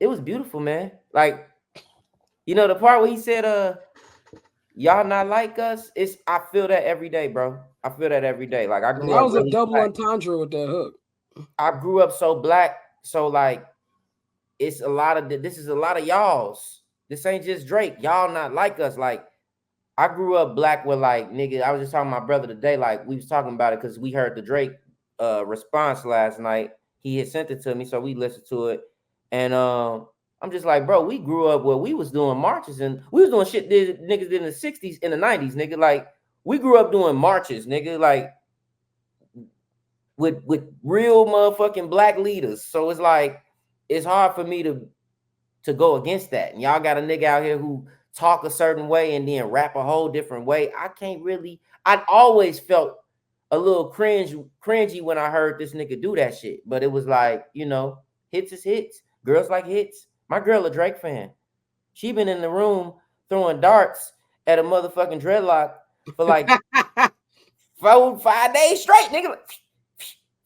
it was beautiful, man. Like, you know, the part where he said, y'all not like us, I feel that every day, bro. I feel that every day. Like I And grew that up was a really double black. entendre with that hook. I grew up so black, so like it's a lot of this is a lot of y'all's. This ain't just Drake. Y'all not like us. Like I grew up black with like nigga. I was just talking to my brother today. Like we was talking about it because we heard the Drake response last night. He had sent it to me, so we listened to it. And I'm just like, bro, we grew up where we was doing marches and we was doing shit that niggas did in the 60s, in the 90s, nigga. Like we grew up doing marches, nigga. Like with real motherfucking black leaders. So it's like it's hard for me to go against that. And y'all got a nigga out here who talk a certain way and then rap a whole different way. I can't really. I always felt a little cringy when I heard this nigga do that shit. But it was like, you know, hits is hits. Girls like hits. My girl a Drake fan. She been in the room throwing darts at a motherfucking dreadlock for like 4-5 days straight, nigga.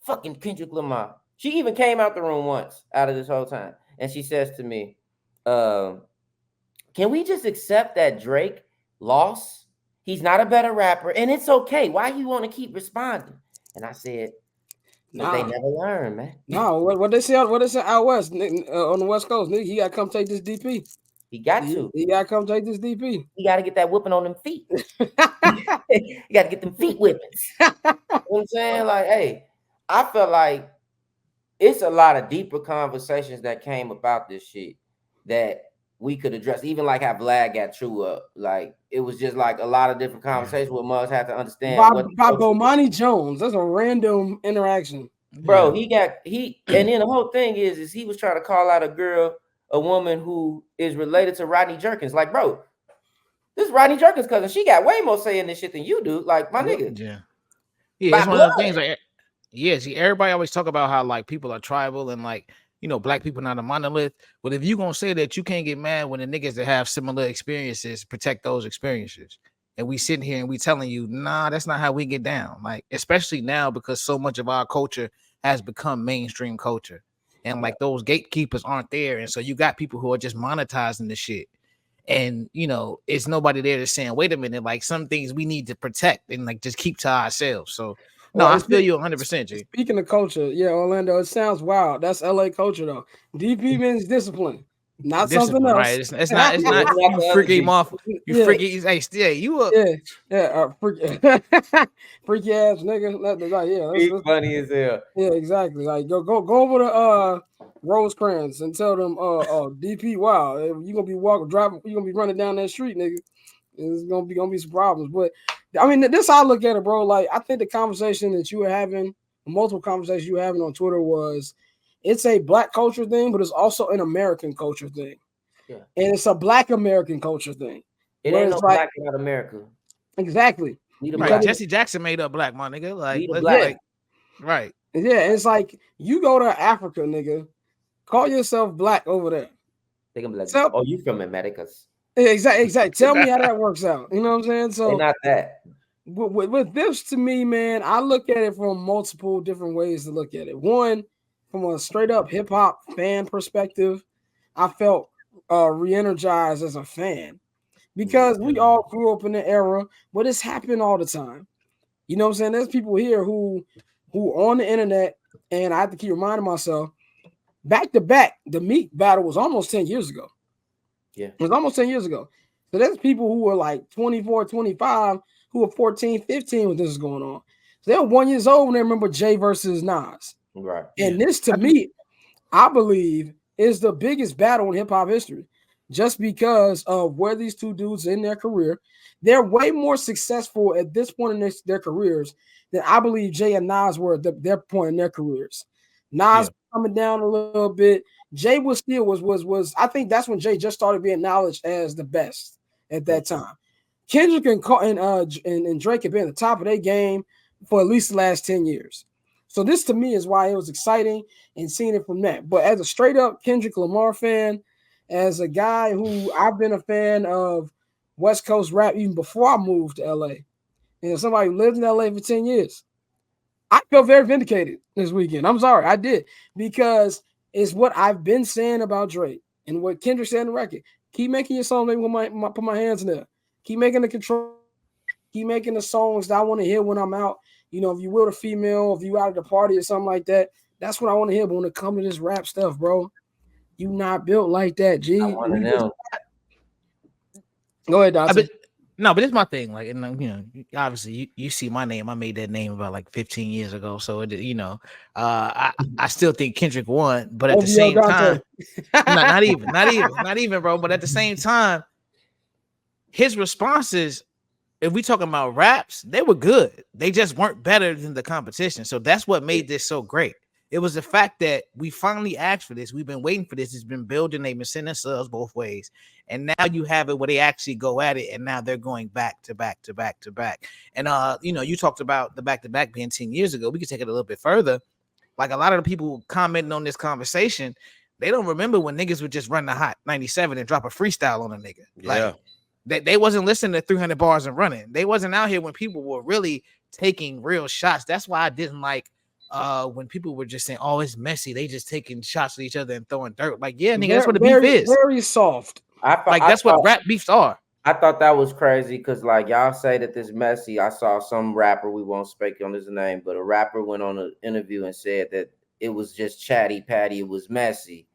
Fucking Kendrick Lamar. She even came out the room once out of this whole time. And she says to me, can we just accept that Drake lost? He's not a better rapper, and it's okay. Why you want to keep responding? And I said, but they never learn, man. No, what they say out west, on the West Coast, nigga, he gotta come take this DP. He got to. He gotta come take this DP. He gotta get that whipping on them feet. You gotta get them feet whippings. You know what I'm saying? Like, hey, I felt like it's a lot of deeper conversations that came about this shit that we could address, even like how Vlad got True up. Like it was just like a lot of different conversations where Muggs had to understand by Bomani Jones. That's a random interaction. Bro, and then the whole thing is he was trying to call out a woman who is related to Rodney Jerkins. Like, bro, this is Rodney Jerkins' cousin. She got way more say in this shit than you do. Like, my nigga. Yeah. Yeah, it's one of the things like see, everybody always talk about how like people are tribal and like, you know, black people not a monolith. But if you gonna say that, you can't get mad when the niggas that have similar experiences protect those experiences. And we sitting here and we telling you, nah, that's not how we get down. Like, especially now because so much of our culture has become mainstream culture. And like those gatekeepers aren't there. And so you got people who are just monetizing the shit. And you know, it's nobody there that's saying, wait a minute, like some things we need to protect and like just keep to ourselves. So no, I feel you 100%, G. Speaking of culture, yeah, Orlando, it sounds wild. That's LA culture though. DP means discipline, not something else. Right? It's not you freaky motherfucker. You freaky. Hey, you up? Freaky ass nigga. He's funny as hell. Yeah, exactly. Like go over to Rosecrans and tell them, DP, wow, you gonna be driving, you gonna be running down that street, nigga. It's gonna be some problems. But I mean, this how I look at it, bro. Like I think the conversation that you were having, multiple conversations you were having on Twitter was, it's a black culture thing, but it's also an American culture thing. Yeah. And it's a black American culture thing. It ain't no black in America. Exactly. Right. Jesse Jackson made up black, my nigga. Like, right. Yeah, it's like you go to Africa, nigga. Call yourself black over there. They gonna be like, oh, you from Americas. Exactly. Tell me how that works out. You know what I'm saying? So not that. With this, to me, man, I look at it from multiple different ways to look at it. One, from a straight up hip hop fan perspective, I felt re-energized as a fan because we all grew up in the era, but it's happened all the time. You know what I'm saying? There's people here who on the internet, and I have to keep reminding myself, back to back, the Meek battle was almost 10 years ago. Yeah. It was almost 10 years ago. So there's people who were like 24, 25, who were 14, 15 when this is going on. So they're 1 year old when they remember Jay versus Nas. Right. And this, to me, I believe, is the biggest battle in hip-hop history. Just because of where these two dudes in their career, they're way more successful at this point in their careers than I believe Jay and Nas were at their point in their careers. Nas coming down a little bit. Jay was still was I think that's when Jay just started being acknowledged as the best at that time. Kendrick and Drake have been at the top of their game for at least the last 10 years. So this to me is why it was exciting and seeing it from that. But as a straight up Kendrick Lamar fan, as a guy who I've been a fan of West Coast rap even before I moved to LA, and somebody who lived in LA for 10 years, I felt very vindicated this weekend. I'm sorry, I did, because It's what I've been saying about Drake and what Kendrick said in the record. Keep making your songs. Maybe put my hands in there. Keep making the control. Keep making the songs that I want to hear when I'm out. You know, if you with a female, if you out at the party or something like that, that's what I want to hear. But when it comes to this rap stuff, bro, you not built like that, G. One of them. Go ahead, Dante. No, but it's my thing. Like, and you know, obviously, you see my name. I made that name about like 15 years ago. So it, you know, I still think Kendrick won, but at the same time, not even, bro. But at the same time, his responses, if we talking about raps, they were good. They just weren't better than the competition. So that's what made this so great. It was the fact that we finally asked for this. We've been waiting for this. It's been building. They've been sending subs both ways. And now you have it where they actually go at it. And now they're going back to back to back to back. And, you know, you talked about the back to back being 10 years ago. We could take it a little bit further. Like a lot of the people commenting on this conversation, they don't remember when niggas would just run the Hot 97 and drop a freestyle on a nigga. Yeah. Like, they wasn't listening to 300 bars and running. They wasn't out here when people were really taking real shots. That's why I didn't like when people were just saying, "Oh, it's messy." They just taking shots at each other and throwing dirt. Like, yeah, nigga, that's what the beef is. Very soft. That's what rap beefs are. I thought that was crazy because, like, y'all say that this messy. I saw some rapper, we won't speak on his name, but a rapper went on an interview and said that it was just chatty patty. It was messy.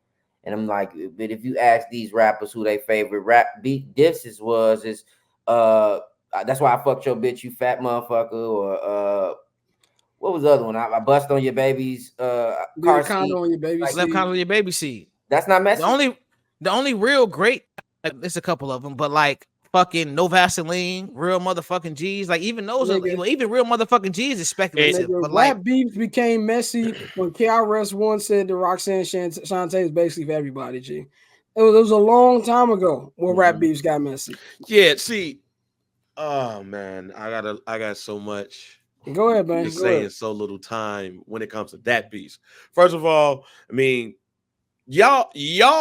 And I'm like, but if you ask these rappers who they favorite rap beat disses was, that's why I fucked your bitch, you fat motherfucker, or what was the other one? I bust on your baby's car seat. On your baby like, seat. Left condom on your baby seat. That's not messy. The only real great, there's a couple of them, but like fucking No Vaseline, Real Motherfucking G's, like even those are, even Real Motherfucking G's is speculative. But rap beef became messy when KRS One said that Roxanne Shante is basically for everybody. G, it was a long time ago when rap beefs got messy. Yeah, see, oh man, I got so much. Go ahead, man. To say in so little time when it comes to that piece. First of all, I mean, y'all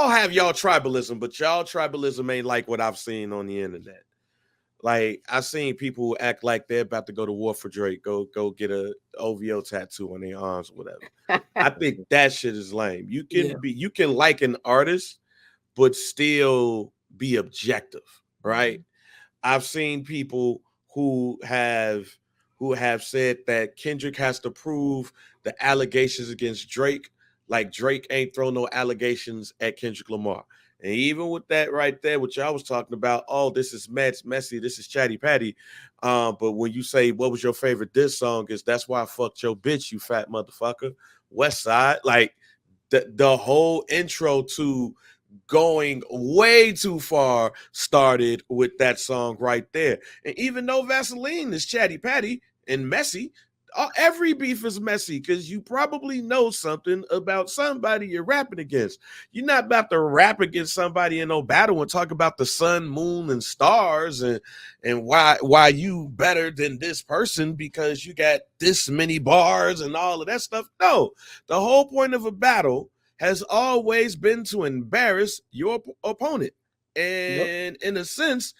have y'all tribalism, but y'all tribalism ain't like what I've seen on the internet. Like, I've seen people who act like they're about to go to war for Drake, go get a OVO tattoo on their arms or whatever. I think that shit is lame. You can like an artist, but still be objective, right? I've seen people who have said that Kendrick has to prove the allegations against Drake, like Drake ain't throw no allegations at Kendrick Lamar. And even with that right there, what y'all was talking about, oh, this is messy, this is chatty patty. But when you say, what was your favorite diss song, is That's Why I Fucked Your Bitch, You Fat Motherfucker, West Side, like the whole intro to going way too far started with that song right there. And even though Vaseline is chatty patty and messy, every beef is messy because you probably know something about somebody you're rapping against. You're not about to rap against somebody in no battle and talk about the sun, moon, and stars and why you better than this person because you got this many bars and all of that stuff. No, the whole point of a battle has always been to embarrass your opponent. And in a sense,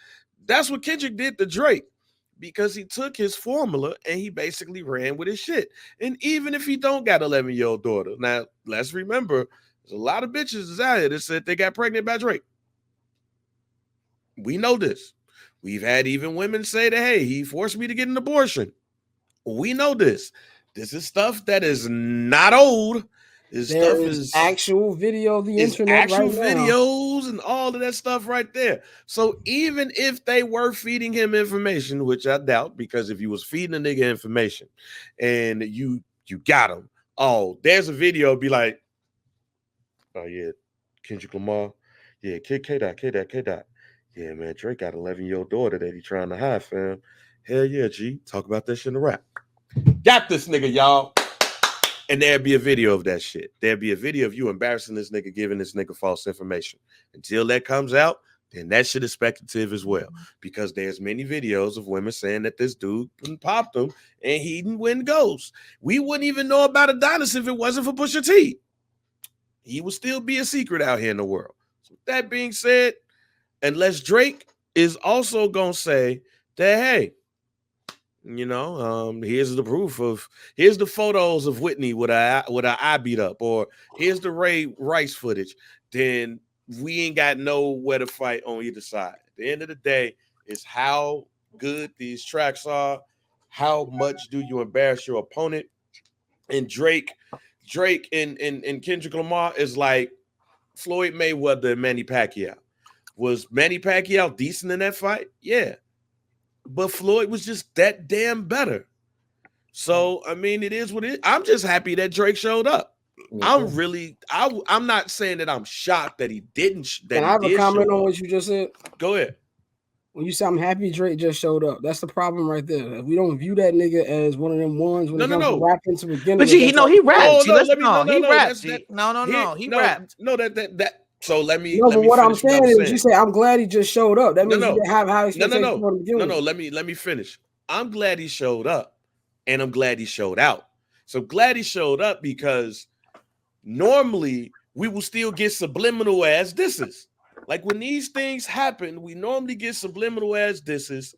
that's what Kendrick did to Drake, because he took his formula and he basically ran with his shit. And even if he don't got an 11-year-old daughter, now let's remember, there's a lot of bitches out here that said they got pregnant by Drake. We know this. We've had even women say that, hey, he forced me to get an abortion. We know this. This is stuff that is not old. There is actual video of the internet, actual right videos now. And all of that stuff right there. So even if they were feeding him information, which I doubt, because if you was feeding a nigga information and you got him, oh, there's a video, be like, oh yeah, Kendrick Lamar, yeah, K-Dot. Yeah, man, Drake got an 11-year-old daughter that he trying to hide, fam. Hell yeah, G. Talk about that shit in the rap. Got this nigga, y'all. And there'd be a video of that shit. There'd be a video of you embarrassing this nigga, giving this nigga false information. Until that comes out, then that shit is speculative as well. Because there's many videos of women saying that this dude popped him and he didn't win goals. We wouldn't even know about Adonis if it wasn't for Pusha T. He would still be a secret out here in the world. So with that being said, unless Drake is also going to say that, hey, Here's the proof of here's the photos of Whitney with her eye beat up, or here's the Ray Rice footage. Then we ain't got nowhere to fight on either side. At the end of the day, it's how good these tracks are. How much do you embarrass your opponent? And Drake and Kendrick Lamar is like Floyd Mayweather and Manny Pacquiao. Was Manny Pacquiao decent in that fight? Yeah. But Floyd was just that damn better. So, I mean, it is what it is. I'm just happy that Drake showed up. I'm not saying that I'm shocked that he didn't. Can I have a comment on what you just said? Go ahead. When you say I'm happy Drake just showed up, that's the problem right there. If we don't view that nigga as one of them ones when it comes to rapping to begin with. But he raps. He raps. He raps. No, that. So let me. No, but what I'm saying is, you say I'm glad he just showed up. That means you didn't have high expectations for him to begin with. Let me finish. I'm glad he showed up, and I'm glad he showed out. So glad he showed up because normally we will still get subliminal ass disses. Like when these things happen, we normally get subliminal ass disses.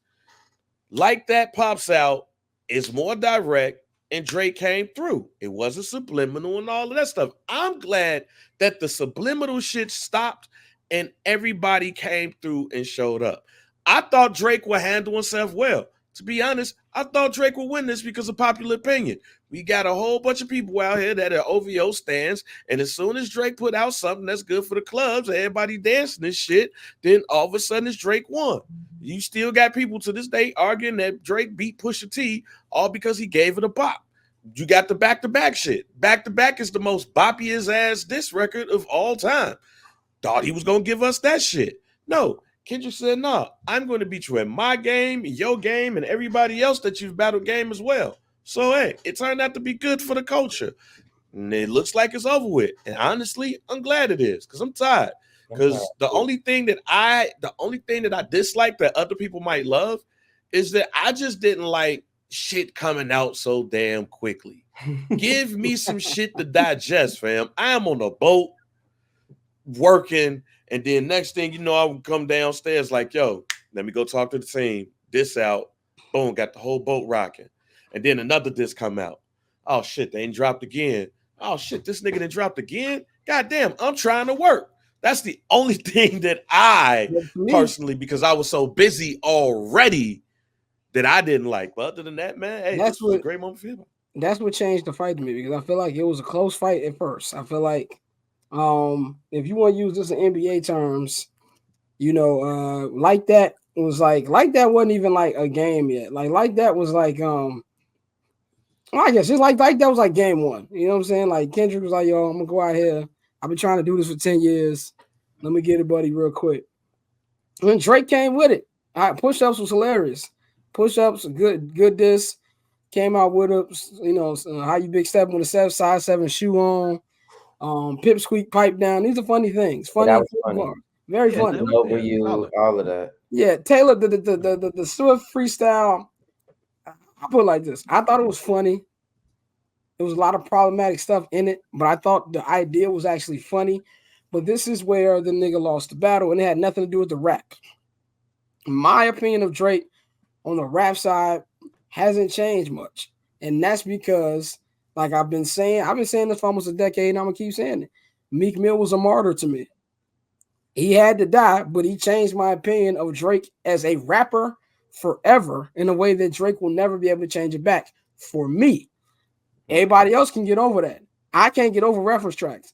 Like that pops out, it's more direct, and Drake came through. It wasn't subliminal and all of that stuff. I'm glad that the subliminal shit stopped and everybody came through and showed up. I thought Drake would handle himself well. To be honest, I thought Drake would win this because of popular opinion. We got a whole bunch of people out here that are OVO stands, and as soon as Drake put out something that's good for the clubs, everybody dancing and shit, then all of a sudden it's Drake won. You still got people to this day arguing that Drake beat Pusha T all because he gave it a bop. You got the back-to-back shit. Back-to-back is the most boppiest ass diss record of all time. Thought he was going to give us that shit. No. Kendrick said, no, I'm going to beat you at my game, your game, and everybody else that you've battled game as well. So, hey, it turned out to be good for the culture. And it looks like it's over with. And honestly, I'm glad it is because I'm tired. Because the only thing that I dislike that other people might love is that I just didn't like shit coming out so damn quickly. Give me some shit to digest, fam. I am on a boat working. And then next thing you know, I would come downstairs like, yo, let me go talk to the team. This out. Boom, got the whole boat rocking. And then another disc come out. Oh, shit, they ain't dropped again. Oh, shit, this nigga done dropped again? God damn, I'm trying to work. That's the only thing that I personally, because I was so busy already, that I didn't like. But other than that, man, hey, this was a great moment for him. That's what changed the fight to me because I feel like it was a close fight at first. I feel like if you want to use this in NBA terms, like that was like that wasn't even like a game yet. Like that was like I guess it's like that was like game one. You know what I'm saying? Like Kendrick was like, yo, I'm gonna go out here. I've been trying to do this for 10 years. Let me get it, buddy, real quick. And Drake came with it. Push-ups was hilarious. Push-ups, good diss. Came out with it, how you big step with a size 7 shoe on. Pipsqueak pipe down. These are funny things. Funny. Very funny. Over you, all of that. Yeah, Taylor, the Swift freestyle. I put it like this. I thought it was funny. There was a lot of problematic stuff in it, but I thought the idea was actually funny. But this is where the nigga lost the battle, and it had nothing to do with the rap. My opinion of Drake on the rap side hasn't changed much. And that's because, like I've been saying this for almost a decade, and I'm going to keep saying it. Meek Mill was a martyr to me. He had to die, but he changed my opinion of Drake as a rapper forever in a way that Drake will never be able to change it back for me. Everybody else can get over that. I can't get over reference tracks.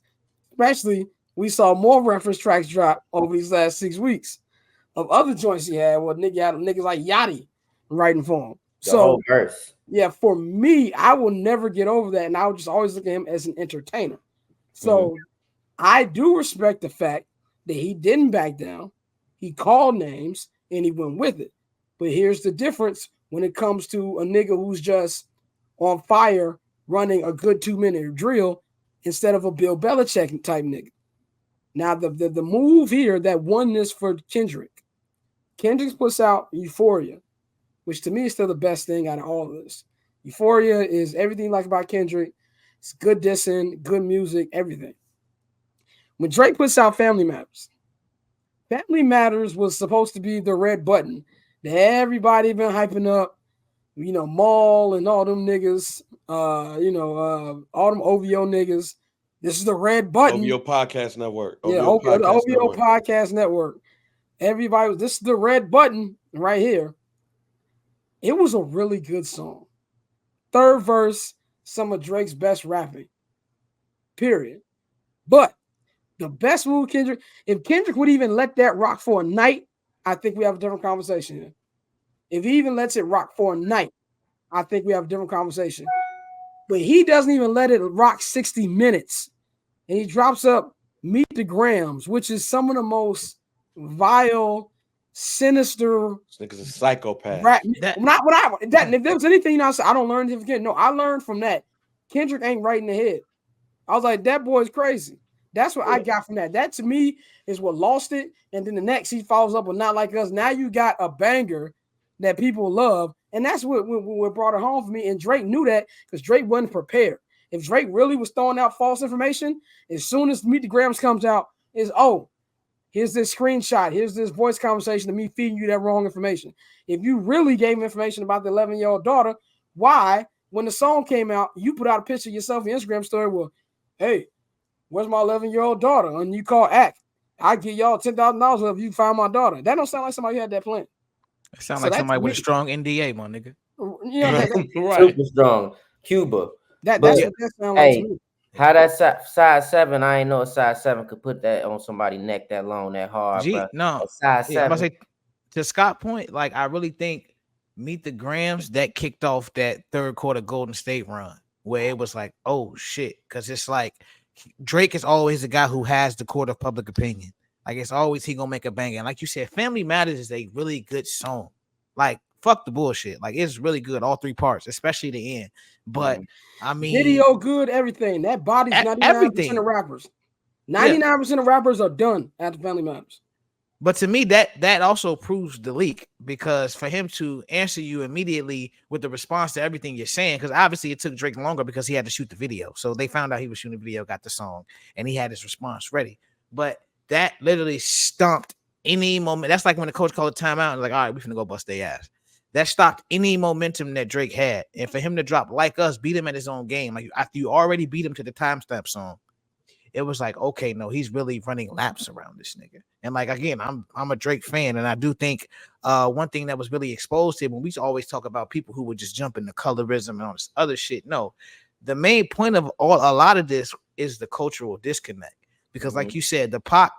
Especially, we saw more reference tracks drop over these last 6 weeks of other joints he had where niggas like Yachty writing for him. The whole verse. Yeah, for me, I will never get over that, and I would just always look at him as an entertainer. So I do respect the fact that he didn't back down. He called names, and he went with it. But here's the difference when it comes to a nigga who's just on fire running a good 2-minute drill instead of a Bill Belichick type nigga. Now, the move here that won this for Kendrick puts out Euphoria, which to me is still the best thing out of all of this. Euphoria is everything like about Kendrick. It's good dissing, good music, everything. When Drake puts out Family Matters was supposed to be the red button that everybody been hyping up. Maul and all them niggas, all them OVO niggas. This is the red button. OVO Podcast Network. Yeah, OVO the Podcast OVO Network. Podcast Network. Everybody, this is the red button right here. It was a really good song. Third verse, some of Drake's best rapping. Period. But the best move, Kendrick, if Kendrick would even let that rock for a night, I think we have a different conversation here. If he even lets it rock for a night, I think we have a different conversation. But he doesn't even let it rock 60 minutes. And he drops up Meet the Grams, which is some of the most vile, sinister. This nigga's a psychopath. If there was anything I said, I don't learn anything. No, I learned from that. Kendrick ain't right in the head. I was like, that boy's crazy. That's what I got from that. That to me is what lost it. And then the next he follows up with Not Like Us. Now you got a banger that people love. And that's what brought it home for me. And Drake knew that because Drake wasn't prepared. If Drake really was throwing out false information, as soon as Meet the Grams comes out, here's this screenshot. Here's this voice conversation of me feeding you that wrong information. If you really gave him information about the 11-year-old daughter, why, when the song came out, you put out a picture of yourself in your Instagram story, well, hey, where's my 11-year-old daughter? And you call ACT. I give y'all $10,000 if you find my daughter. That don't sound like somebody who had that plan. It sounds like somebody with a strong NDA, my nigga. Right. Super strong. Cuba. That's what that sounds like to me. How that size 7? I ain't know a size 7 could put that on somebody's neck that long, that hard. No, size 7. Say, to Scott's point, like I really think Meet the Grams that kicked off that third quarter Golden State run where it was like, oh shit, because it's like Drake is always the guy who has the court of public opinion. Like it's always he gonna make a banger. And like you said, Family Matters is a really good song. Like fuck the bullshit. Like it's really good, all three parts, especially the end. But I mean, video good, everything. That body's 99% of rappers. 99% of rappers are done after Family Matters. But to me, that also proves the leak, because for him to answer you immediately with the response to everything you're saying, because obviously it took Drake longer because he had to shoot the video. So they found out he was shooting the video, got the song, and he had his response ready. But that literally stomped any moment. That's like when the coach called a timeout and like, all right, we finna go bust their ass. That stopped any momentum that Drake had. And for him to drop Like Us, beat him at his own game, like after you already beat him to the timestamp song, it was like, okay, no, he's really running laps around this nigga. And like, again, I'm a Drake fan, and I do think one thing that was really exposed to him, when we always talk about people who would just jump into colorism and all this other shit. No, the main point of a lot of this is the cultural disconnect. Because like you said, the Pac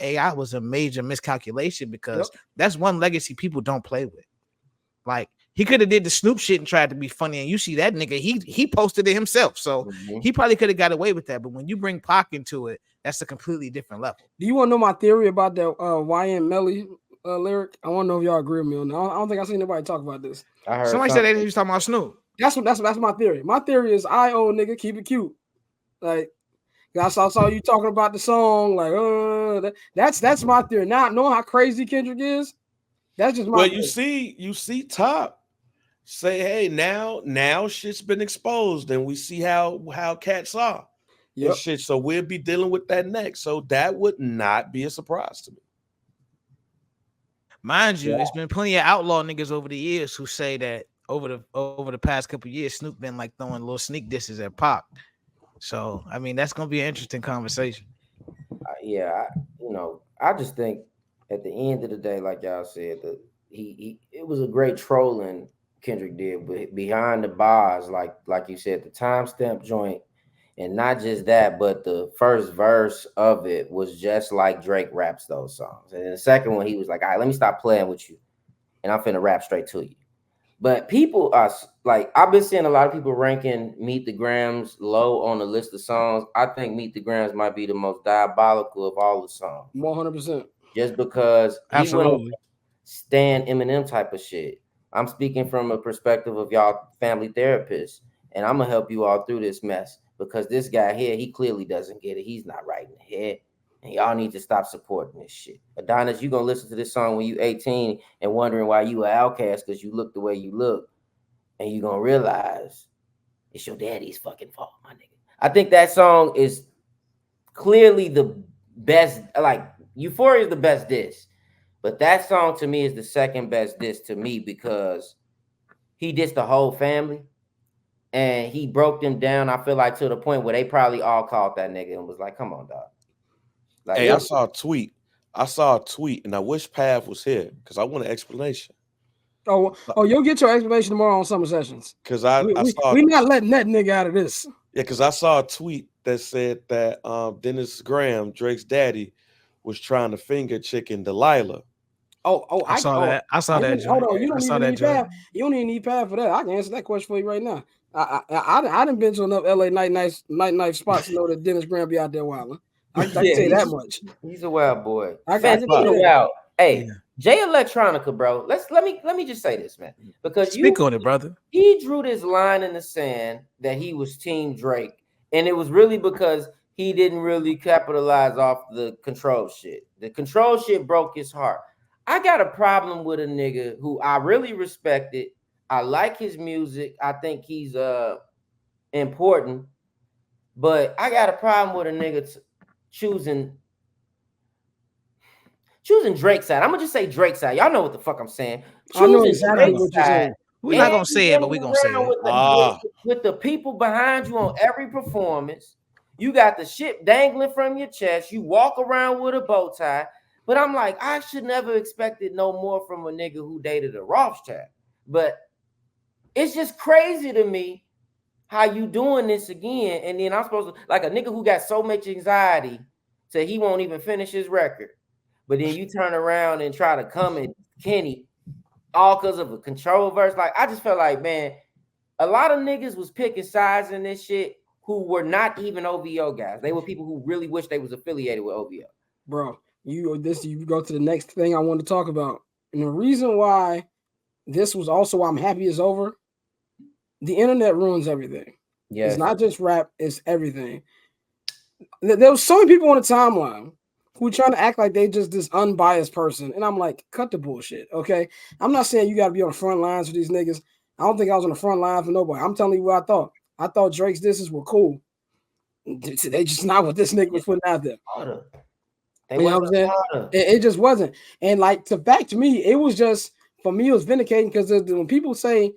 AI was a major miscalculation, because that's one legacy people don't play with. Like, he could have did the Snoop shit and tried to be funny, and you see that nigga, he posted it himself, so he probably could have got away with that. But when you bring Pac into it, that's a completely different level. Do you want to know my theory about that YN Melly lyric? I want to know if y'all agree with me on that. I don't think I've seen anybody talk about this. Somebody said he was talking about Snoop. That's my theory. My theory is nigga, keep it cute. Like, I saw you talking about the song. Like, that's my theory. Not knowing how crazy Kendrick is, that's just my theory. You see Top say, hey, now shit's been exposed, and we see how cats are. And shit. So we'll be dealing with that next. So that would not be a surprise to me. Mind you, there's been plenty of outlaw niggas over the years who say that over the past couple of years, Snoop been like throwing little sneak disses at Pac. So I mean, that's gonna be an interesting conversation. I just think at the end of the day, like y'all said, that it was a great trolling Kendrick did, but behind the bars, like you said, the timestamp joint, and not just that, but the first verse of it was just like Drake raps those songs. And then the second one, he was like, all right, let me stop playing with you, and I'm finna rap straight to you. But people are like, I've been seeing a lot of people ranking Meet the Grams low on the list of songs. I think Meet the Grams might be the most diabolical of all the songs. 100%. Just because he went Stan Eminem type of shit. I'm speaking from a perspective of y'all family therapists, and I'm gonna help you all through this mess, because this guy here, he clearly doesn't get it. He's not right in the head, and y'all need to stop supporting this shit. Adonis, you gonna listen to this song when you 18 and wondering why you an outcast because you look the way you look, and you gonna realize it's your daddy's fucking fault, my nigga. I think that song is clearly the best. Like, Euphoria is the best diss. But that song to me is the second best diss to me, because he dissed the whole family. And he broke them down, I feel like, to the point where they probably all called that nigga and was like, come on, dog. Like, Hey, I saw a tweet. And I wish Pav was here because I want an explanation. Oh, you'll get your explanation tomorrow on Summer Sessions. Because we're not letting that nigga out of this. Yeah, because I saw a tweet that said that Dennis Graham, Drake's daddy, was trying to finger chicken Delilah. I saw that. I saw that. Hold on, you don't even need Pav. You don't even need Pav for that. I can answer that question for you right now. I done been to enough LA night spots to know that Dennis Graham be out there wilding. I can say that much. He's a wild boy. I can wild. Hey, Jay Electronica, bro. Let me just say this, man. Because speak on it, brother. He drew this line in the sand that he was Team Drake, and it was really because he didn't really capitalize off the control shit. The control shit broke his heart. I got a problem with a nigga who I really respected. I like his music. I think he's important, but I got a problem with a nigga choosing Drake's side. I'm gonna just say Drake's side. Y'all know what the fuck I'm saying. I know exactly what you're saying. We're not gonna say it, but we're gonna say it. With the people behind you on every performance, you got the shit dangling from your chest. You walk around with a bow tie. But I'm like, I should never expected no more from a nigga who dated a Rothschild. But it's just crazy to me how you doing this again. And then I'm supposed to, like a nigga who got so much anxiety so he won't even finish his record. But then you turn around and try to come at Kenny all because of a control verse. Like, I just felt like, man, a lot of niggas was picking sides in this shit who were not even OVO guys. They were people who really wish they was affiliated with OVO. Bro. You go to the next thing I want to talk about. And the reason why this was also why I'm happy it's over, the internet ruins everything. Yes. It's not just rap, it's everything. There was so many people on the timeline who were trying to act like they just this unbiased person. And I'm like, cut the bullshit, okay? I'm not saying you got to be on the front lines for these niggas. I don't think I was on the front line for nobody. I'm telling you what I thought. I thought Drake's disses were cool. They just not what this nigga was putting out there. You know what I'm saying? It just wasn't. And like to me, it was just for me, it was vindicating because when people say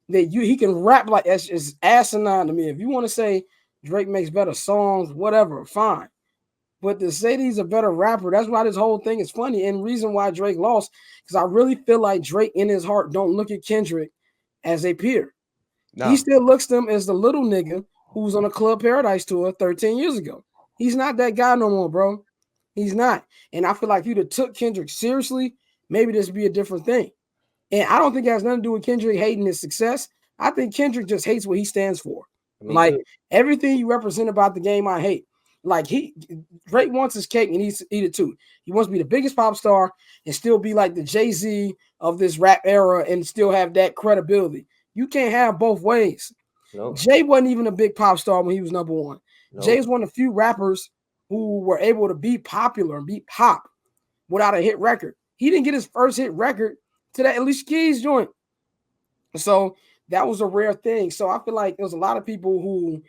that he can rap like that's just asinine to me. If you want to say Drake makes better songs, whatever, fine. But to say that he's a better rapper, that's why this whole thing is funny. And reason why Drake lost, because I really feel like Drake in his heart don't look at Kendrick as a peer. No. He still looks at him as the little nigga who was on a Club Paradise tour 13 years ago. He's not that guy no more, bro. He's not. And I feel like if you'd have took Kendrick seriously, maybe this would be a different thing. And I don't think it has nothing to do with Kendrick hating his success. I think Kendrick just hates what he stands for. Like everything you represent about the game, I hate. Like Drake wants his cake and he needs to eat it too. He wants to be the biggest pop star and still be like the Jay-Z of this rap era and still have that credibility. You can't have both ways. Nope. Jay wasn't even a big pop star when he was number one. Nope. Jay's one of the few rappers who were able to be popular and be pop without a hit record. He didn't get his first hit record to that Alicia Keys joint. So that was a rare thing. So I feel like there's a lot of people who,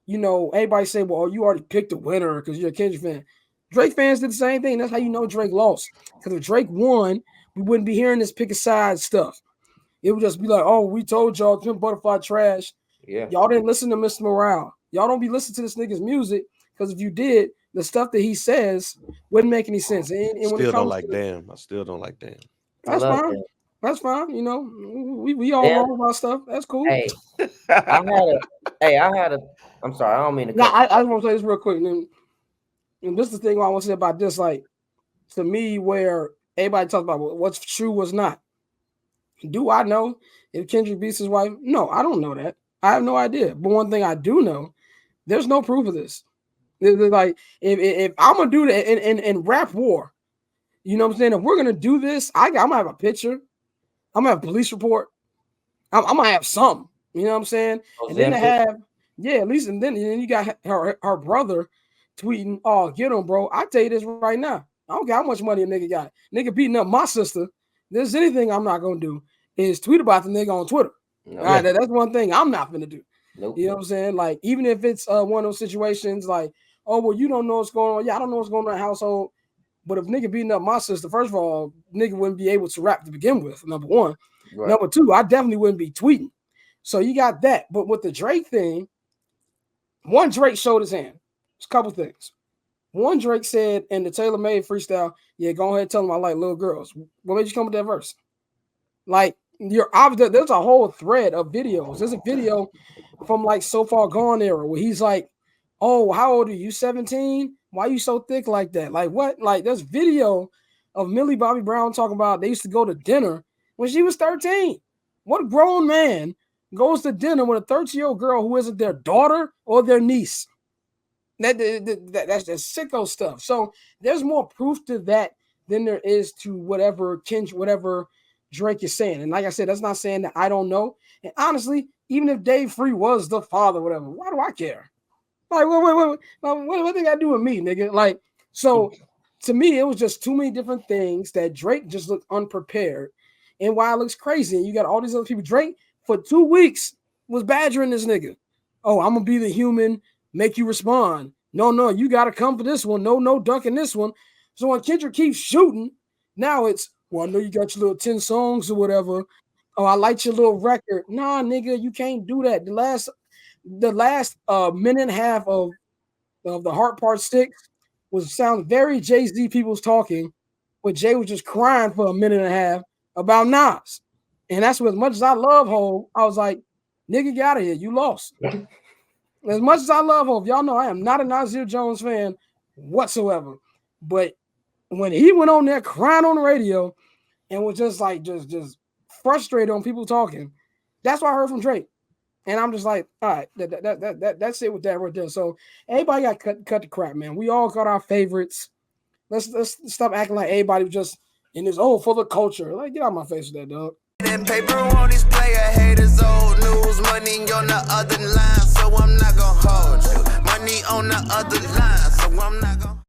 you know, everybody say, well, you already picked a winner because you're a Kendrick fan. Drake fans did the same thing. That's how you know Drake lost. Because if Drake won, we wouldn't be hearing this pick a side stuff. It would just be like, oh, we told y'all Pimp Butterfly trash. Yeah. Y'all didn't listen to Mr. Morale. Y'all don't be listening to this nigga's music because if you did, the stuff that he says wouldn't make any sense. And still don't like Damn. I still don't like Damn. That's fine. Damn. That's fine. You know, we all wrong about stuff. That's cool. Hey, I'm sorry, I don't mean to. No, I just want to say this real quick. And this is the thing I want to say about this. Like, to me, where everybody talks about what's true, what's not. Do I know if Kendrick beats his wife? No, I don't know that. I have no idea. But one thing I do know, there's no proof of this. Like, if I'm gonna do that in rap war, you know what I'm saying? If we're gonna do this, I'm gonna have a picture. I'm gonna have a police report. I'm gonna have something. You know what I'm saying? And then at least, and then you got her brother tweeting, "Oh, get him, bro." I tell you this right now. I don't care how much money a nigga got. Nigga beating up my sister. If there's anything I'm not gonna do is tweet about the nigga on Twitter. No. All right, that's one thing I'm not gonna do. Nope. You know what I'm saying? Like, even if it's one of those situations like, oh, well, you don't know what's going on. Yeah, I don't know what's going on in the household. But if nigga beating up my sister, first of all, nigga wouldn't be able to rap to begin with, number one. Right. Number two, I definitely wouldn't be tweeting. So you got that. But with the Drake thing, one, Drake showed his hand. There's a couple things. One, Drake said in the Taylor Made freestyle, yeah, go ahead and tell him I like little girls. What made you come with that verse? Like, there's a whole thread of videos. There's a video from like So Far Gone era where he's like, oh, how old are you? 17? Why are you so thick like that? Like, what? Like, there's video of Millie Bobby Brown talking about they used to go to dinner when she was 13. What grown man goes to dinner with a 13-year-old girl who isn't their daughter or their niece? That's sicko stuff. So there's more proof to that than there is to whatever Drake is saying. And like I said, that's not saying that I don't know. And honestly, even if Dave Free was the father, whatever, why do I care? Like, what they got to do with me, nigga? Like, so to me, it was just too many different things that Drake just looked unprepared. And why it looks crazy. And you got all these other people. Drake, for 2 weeks, was badgering this nigga. Oh, I'm going to be the human, make you respond. No, you got to come for this one. No, ducking this one. So when Kendrick keeps shooting, now it's, well, I know you got your little 10 songs or whatever. Oh, I like your little record. Nah, nigga, you can't do that. The last minute and a half of the Heart Part 6 sounds very Jay-Z people's talking, where Jay was just crying for a minute and a half about Nas. And that's what, as much as I love Hov, I was like, nigga, get out of here. You lost. As much as I love Hov, y'all know I am not a Nasir Jones fan whatsoever. But when he went on there crying on the radio and was just like, just frustrated on people talking, that's what I heard from Drake. And I'm just like, all right, that's it with that right there. So everybody got cut the crap, man. We all got our favorites. Let's stop acting like everybody was just in this, for the culture. Like, get out of my face with that, dog. That paper on display, haters, old news, money on the other line, so I'm not gonna hold you. Money on the other line, so I'm not gonna